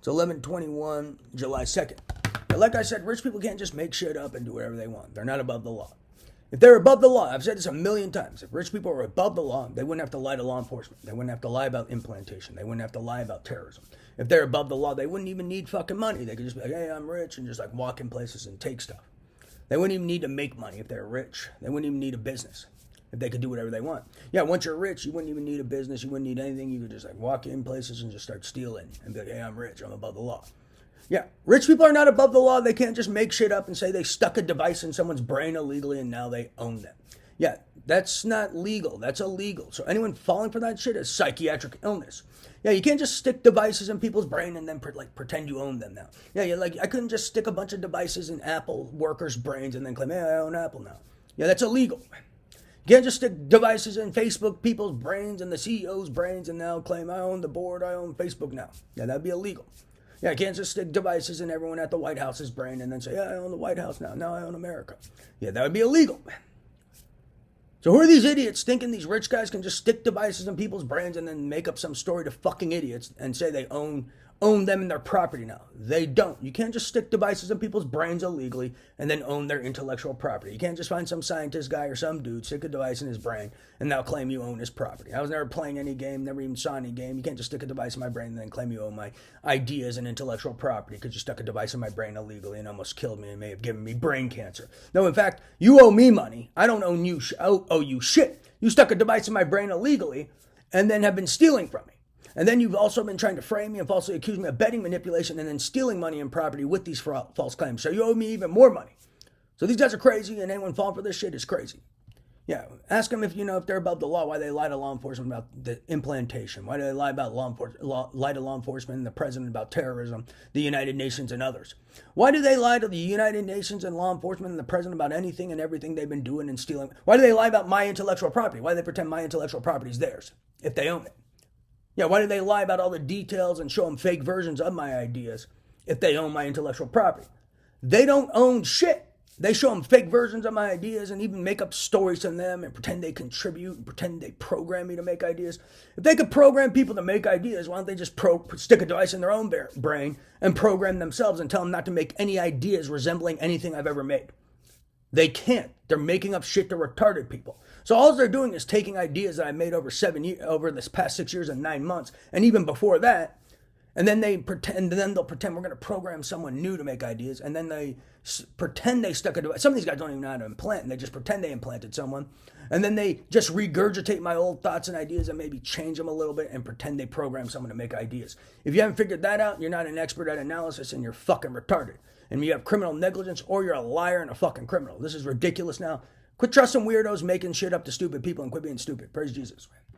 It's 11/21, July 2nd. Now, like I said, rich people can't just make shit up and do whatever they want. They're not above the law. If they're above the law, I've said this a million times, if rich people were above the law, they wouldn't have to lie to law enforcement. They wouldn't have to lie about implantation. They wouldn't have to lie about terrorism. If they're above the law, they wouldn't even need fucking money. They could just be like, hey, I'm rich, and just like walk in places and take stuff. They wouldn't even need to make money if they're rich. They wouldn't even need a business if they could do whatever they want. Yeah, once you're rich, you wouldn't even need a business. You wouldn't need anything. You could just like walk in places and just start stealing and be like, hey, I'm rich. I'm above the law. Yeah, rich people are not above the law. They can't just make shit up and say they stuck a device in someone's brain illegally and now they own them. Yeah, that's not legal. That's illegal. So anyone falling for that shit is psychiatric illness. Yeah, you can't just stick devices in people's brain and then pretend you own them now. Yeah, you're like, I couldn't just stick a bunch of devices in Apple workers' brains and then claim, hey, I own Apple now. Yeah, that's illegal. You can't just stick devices in Facebook people's brains and the CEO's brains and now claim, I own the board, I own Facebook now. Yeah, that'd be illegal. Yeah, I can't just stick devices in everyone at the White House's brain and then say, yeah, I own the White House now. Now I own America. Yeah, that would be illegal. So who are these idiots thinking these rich guys can just stick devices in people's brains and then make up some story to fucking idiots and say they own them and their property now? They don't. You can't just stick devices in people's brains illegally and then own their intellectual property. You can't just find some scientist guy or some dude, stick a device in his brain and now claim you own his property. I was never playing any game, never even saw any game. You can't just stick a device in my brain and then claim you own my ideas and intellectual property because you stuck a device in my brain illegally and almost killed me and may have given me brain cancer. No, in fact, you owe me money. I don't own you. Owe you shit. You stuck a device in my brain illegally and then have been stealing from me. And then you've also been trying to frame me and falsely accuse me of betting manipulation and then stealing money and property with these false claims. So you owe me even more money. So these guys are crazy, and anyone falling for this shit is crazy. Yeah, ask them if they're above the law, why they lie to law enforcement about the implantation. Why do they lie about lie to law enforcement and the president about terrorism, the United Nations and others? Why do they lie to the United Nations and law enforcement and the president about anything and everything they've been doing and stealing? Why do they lie about my intellectual property? Why do they pretend my intellectual property is theirs if they own it? Yeah, why do they lie about all the details and show them fake versions of my ideas if they own my intellectual property? They don't own shit. They show them fake versions of my ideas and even make up stories from them and pretend they contribute and pretend they program me to make ideas. If they could program people to make ideas, why don't they just stick a device in their own brain and program themselves and tell them not to make any ideas resembling anything I've ever made? They can't. They're making up shit to retarded people. So all they're doing is taking ideas that I made over this past 6 years and 9 months, and even before that, and then they'll pretend we're going to program someone new to make ideas, and then they pretend they stuck a device. Some of these guys don't even know how to implant, and they just pretend they implanted someone, and then they just regurgitate my old thoughts and ideas and maybe change them a little bit and pretend they programmed someone to make ideas. If you haven't figured that out, you're not an expert at analysis, and you're fucking retarded. And you have criminal negligence, or you're a liar and a fucking criminal. This is ridiculous now. Quit trusting weirdos making shit up to stupid people and quit being stupid. Praise Jesus.